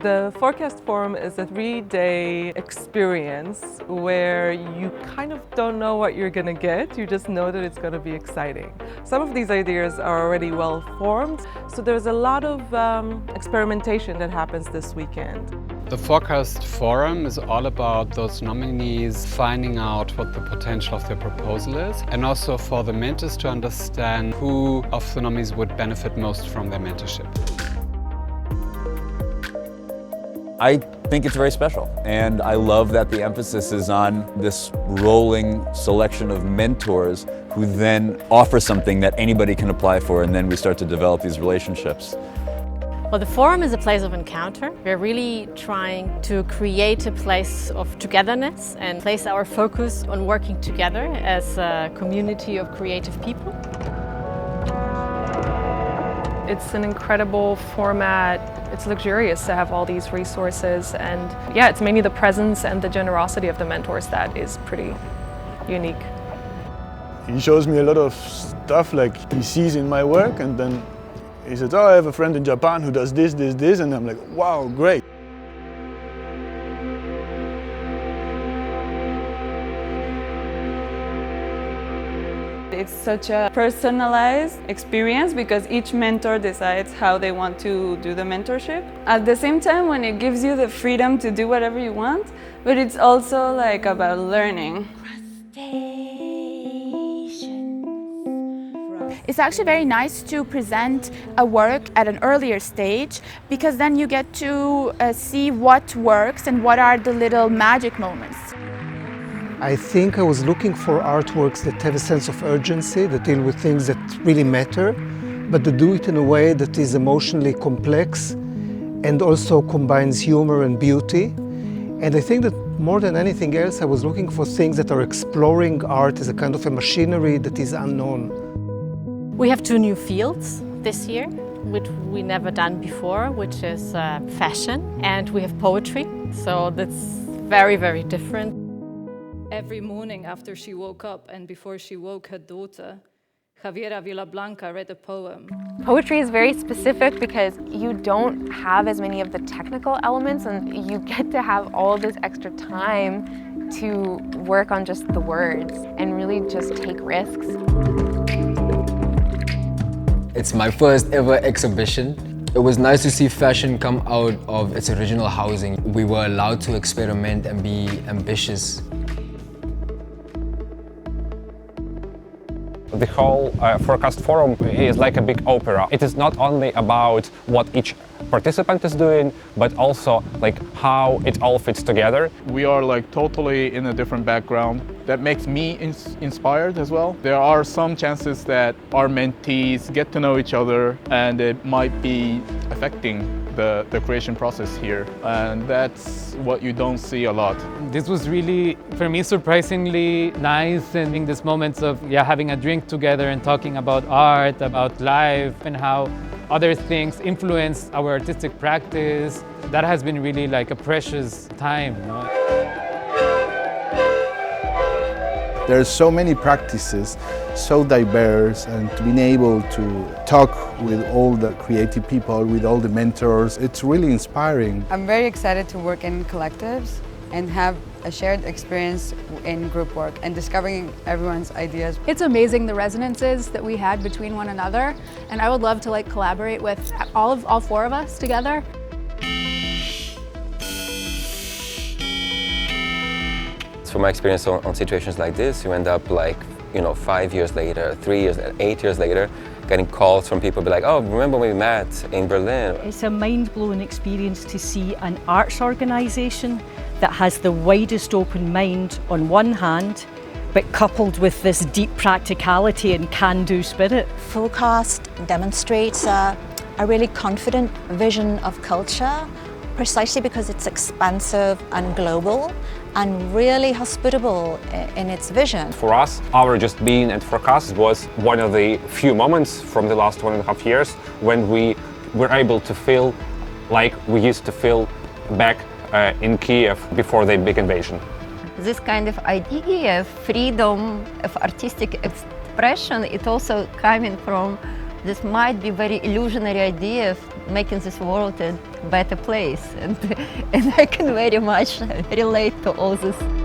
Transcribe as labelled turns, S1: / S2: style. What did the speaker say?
S1: The Forecast Forum is a 3-day experience where you kind of don't know what you're going to get, you just know that it's going to be exciting. Some of these ideas are already well formed, so there's a lot of experimentation that happens this weekend.
S2: The Forecast Forum is all about those nominees finding out what the potential of their proposal is, and also for the mentors to understand who of the nominees would benefit most from their mentorship.
S3: I think it's very special, and I love that the emphasis is on this rolling selection of mentors who then offer something that anybody can apply for, and then we start to develop these relationships.
S4: Well, the forum is a place of encounter. We're really trying to create a place of togetherness and place our focus on working together as a community of creative people.
S5: It's an incredible format. It's luxurious to have all these resources, and yeah, it's mainly the presence and the generosity of the mentors that is pretty unique.
S6: He shows me a lot of stuff like he sees in my work, and then he says, oh, I have a friend in Japan who does this, and I'm like, wow, great.
S7: It's such a personalized experience because each mentor decides how they want to do the mentorship. At the same time, when it gives you the freedom to do whatever you want, but it's also like about learning.
S8: It's actually very nice to present a work at an earlier stage because then you get to see what works and what are the little magic moments.
S9: I think I was looking for artworks that have a sense of urgency, that deal with things that really matter, but that do it in a way that is emotionally complex and also combines humor and beauty. And I think that more than anything else, I was looking for things that are exploring art as a kind of a machinery that is unknown.
S4: We have 2 new fields this year, which we never done before, which is fashion, and we have poetry, so that's very, very different.
S10: Every morning after she woke up and before she woke her daughter, Javiera Villablanca read a poem.
S11: Poetry is very specific because you don't have as many of the technical elements, and you get to have all this extra time to work on just the words and really just take risks.
S12: It's my first ever exhibition. It was nice to see fashion come out of its original housing. We were allowed to experiment and be ambitious.
S13: The whole Forecast Forum is like a big opera. It is not only about what each participant is doing, but also like how it all fits together.
S6: We are like totally in a different background. That makes me inspired as well. There are some chances that our mentees get to know each other, and it might be affecting the creation process here, and that's what you don't see a lot.
S14: This was really, for me, surprisingly nice, and in these moments of having a drink together and talking about art, about life, and how other things influence our artistic practice. That has been really like a precious time.
S15: There's so many practices, so diverse, and being able to talk with all the creative people, with all the mentors, it's really inspiring.
S16: I'm very excited to work in collectives and have a shared experience in group work and discovering everyone's ideas.
S17: It's amazing the resonances that we had between one another, and I would love to collaborate with all 4 of us together.
S18: From my experience on situations like this, you end up 5 years later, 3 years, 8 years later, getting calls from people be like, oh, remember when we met in Berlin?
S19: It's a mind-blowing experience to see an arts organisation that has the widest open mind on one hand, but coupled with this deep practicality and can-do spirit.
S20: Forecast demonstrates a really confident vision of culture, precisely because it's expansive and global and really hospitable in its vision.
S13: For us, our just being at Forecast was one of the few moments from the last 1.5 years when we were able to feel like we used to feel back in Kiev before the big invasion.
S6: This kind of idea of freedom of artistic expression, it also coming from
S21: This might be very illusionary idea of making this world a better place, and I can very much relate to all this.